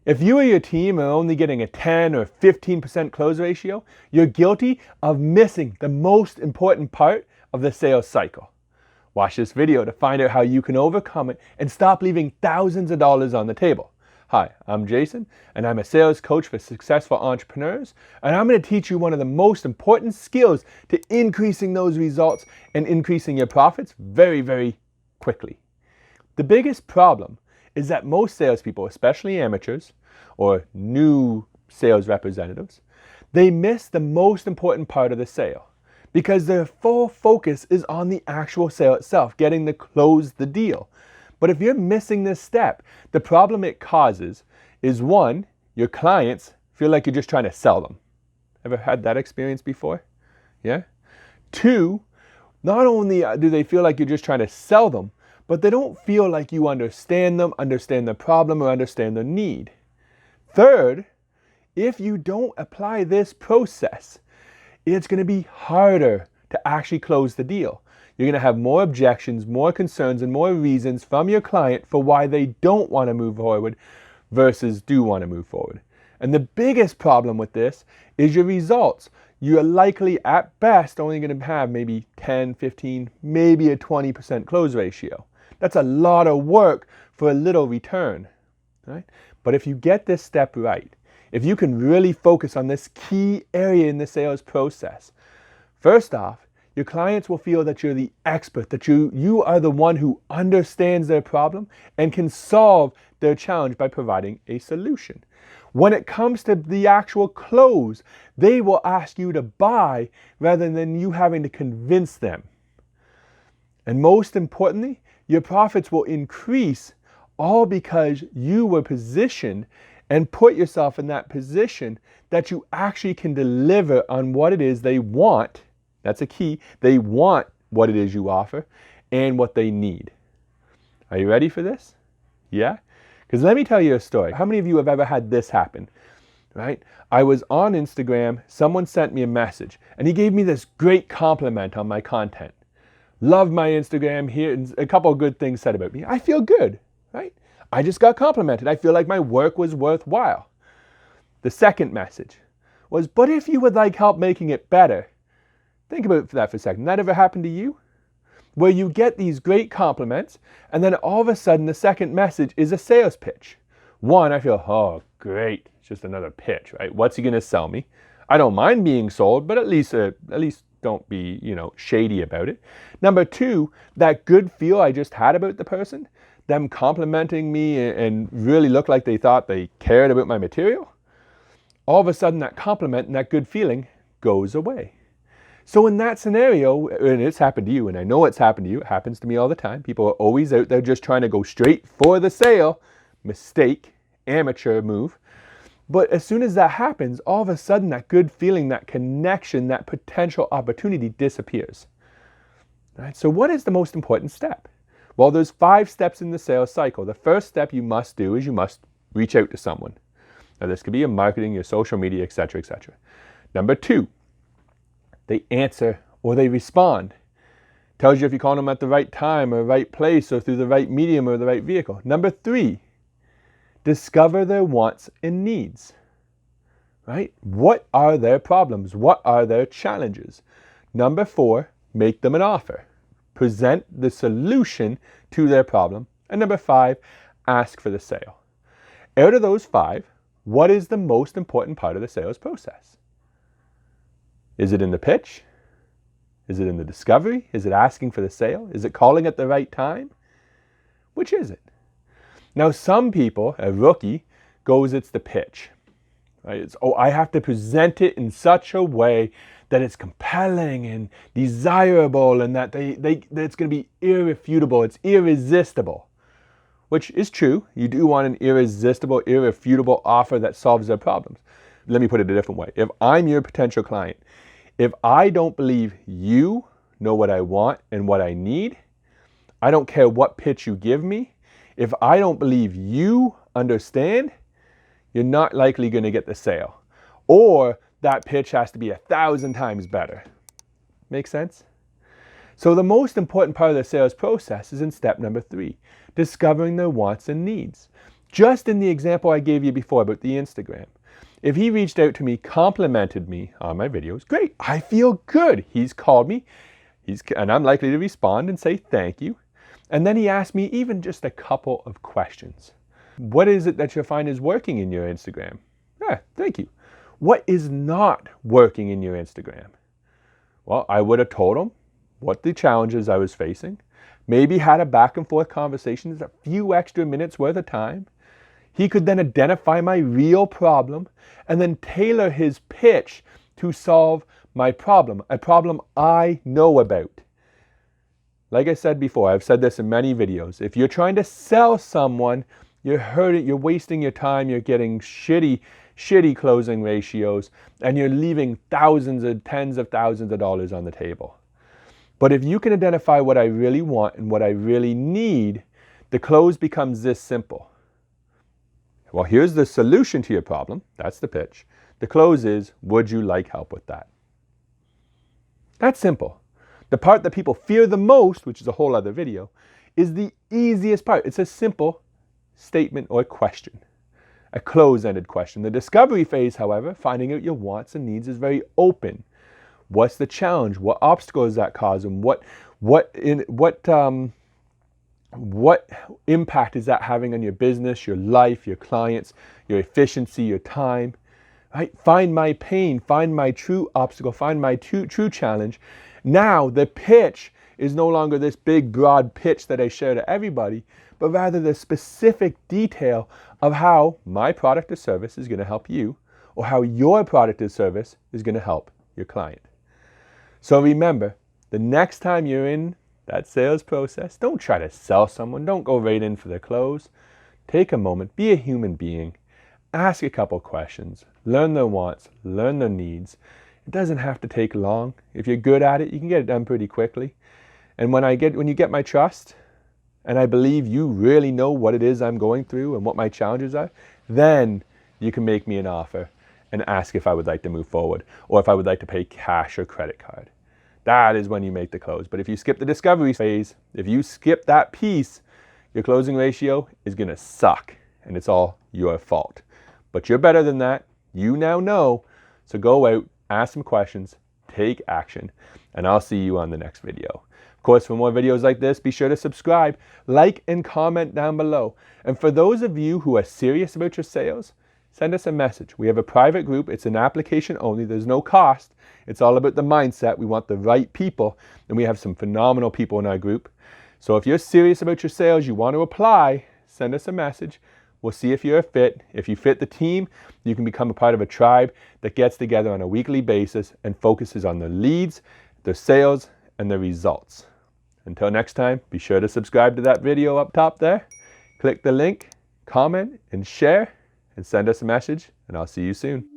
If you or your team are only getting a 10 or 15% close ratio, you're guilty of missing the most important part of the sales cycle. Watch this video to find out how you can overcome it and stop leaving thousands of dollars on the table. Hi, I'm Jason, and I'm a sales coach for successful entrepreneurs, and I'm going to teach you one of the most important skills to increasing those results and increasing your profits very, very quickly. The biggest problem is that most salespeople, especially amateurs or new sales representatives, they miss the most important part of the sale because their full focus is on the actual sale itself, getting to close the deal. But if you're missing this step, the problem it causes is, one, your clients feel like you're just trying to sell them. Ever had that experience before? Yeah? Two, not only do they feel like you're just trying to sell them, but they don't feel like you understand them, understand the problem, or understand their need. Third, if you don't apply this process, it's going to be harder to actually close the deal. You're going to have more objections, more concerns, and more reasons from your client for why they don't want to move forward versus do want to move forward. And the biggest problem with this is your results. You're likely at best only going to have maybe 10, 15, maybe a 20% close ratio. That's a lot of work for a little return, right? But if you get this step right, if you can really focus on this key area in the sales process, first off, your clients will feel that you're the expert, that you are the one who understands their problem and can solve their challenge by providing a solution. When it comes to the actual close, they will ask you to buy rather than you having to convince them. And most importantly, your profits will increase all because you were positioned and put yourself in that position that you actually can deliver on what it is they want. That's a key. They want what it is you offer and what they need. Are you ready for this? Yeah? Because let me tell you a story. How many of you have ever had this happen? Right? I was on Instagram, someone sent me a message, and he gave me this great compliment on my content. Love my Instagram, here's a couple of good things said about me. I feel good, right? I just got complimented. I feel like my work was worthwhile. The second message was, but if you would like help making it better, think about that for a second. That ever happened to you? Where you get these great compliments, and then all of a sudden the second message is a sales pitch. One, I feel, oh, great. It's just another pitch, right? What's he going to sell me? I don't mind being sold, but at least don't be, shady about it. Number two, that good feel I just had about the person, them complimenting me and really looked like they thought they cared about my material. All of a sudden that compliment and that good feeling goes away. So in that scenario, and it's happened to you, and I know it's happened to you, it happens to me all the time. People are always out there just trying to go straight for the sale. Mistake, amateur move. But as soon as that happens, all of a sudden that good feeling, that connection, that potential opportunity disappears. Right? So what is the most important step? Well, there's 5 steps in the sales cycle. The first step you must do is you must reach out to someone. Now this could be your marketing, your social media, etc., etc. Number 2, they answer or they respond. Tells you if you call them at the right time or right place or through the right medium or the right vehicle. Number 3, discover their wants and needs. Right? What are their problems? What are their challenges? Number 4, make them an offer. Present the solution to their problem. And number 5, ask for the sale. Out of those 5, what is the most important part of the sales process? Is it in the pitch? Is it in the discovery? Is it asking for the sale? Is it calling at the right time? Which is it? Now some people, a rookie, goes it's the pitch. Right? It's, I have to present it in such a way that it's compelling and desirable and that that it's going to be irrefutable, it's irresistible. Which is true. You do want an irresistible, irrefutable offer that solves their problems. Let me put it a different way. If I'm your potential client, if I don't believe you know what I want and what I need, I don't care what pitch you give me. If I don't believe you understand, you're not likely going to get the sale. Or that pitch has to be 1,000 times better. Make sense? So the most important part of the sales process is in step number 3, discovering their wants and needs. Just in the example I gave you before about the Instagram. If he reached out to me, complimented me on my videos, great, I feel good. He's called me, and I'm likely to respond and say thank you. And then he asked me even just a couple of questions. What is it that you find is working in your Instagram? Yeah, thank you. What is not working in your Instagram? Well, I would have told him what the challenges I was facing, maybe had a back and forth conversation, a few extra minutes worth of time. He could then identify my real problem and then tailor his pitch to solve my problem, a problem I know about. Like I said before, I've said this in many videos, if you're trying to sell someone, you're hurting, you're wasting your time, you're getting shitty closing ratios, and you're leaving tens of thousands of dollars on the table. But if you can identify what I really want and what I really need, the close becomes this simple. Well, here's the solution to your problem. That's the pitch. The close is, would you like help with that? That's simple. The part that people fear the most, which is a whole other video, is the easiest part. It's a simple statement or question, a close-ended question. The discovery phase, however, finding out your wants and needs, is very open. What's the challenge? What obstacles is that causing? What impact is that having on your business, your life, your clients, your efficiency, your time? Right? Find my pain, find my true obstacle, find my true challenge. Now the pitch is no longer this big broad pitch that I share to everybody, but rather the specific detail of how my product or service is going to help you, or how your product or service is going to help your client. So remember, the next time you're in that sales process, don't try to sell someone. Don't go right in for the close. Take a moment, be a human being, ask a couple questions, learn their wants, learn their needs. It doesn't have to take long. If you're good at it, you can get it done pretty quickly. And when you get my trust, and I believe you really know what it is I'm going through and what my challenges are, then you can make me an offer and ask if I would like to move forward, or if I would like to pay cash or credit card. That is when you make the close. But if you skip the discovery phase, if you skip that piece, your closing ratio is going to suck, and it's all your fault. But you're better than that. You now know. So go out, ask some questions, take action, and I'll see you on the next video. Of course, for more videos like this, be sure to subscribe, like, and comment down below. And for those of you who are serious about your sales, send us a message. We have a private group. It's an application only. There's no cost. It's all about the mindset. We want the right people, and we have some phenomenal people in our group. So if you're serious about your sales, you want to apply, send us a message. We'll see if you're a fit. If you fit the team, you can become a part of a tribe that gets together on a weekly basis and focuses on the leads, the sales, and the results. Until next time, be sure to subscribe to that video up top there. Click the link, comment, and share, and send us a message, and I'll see you soon.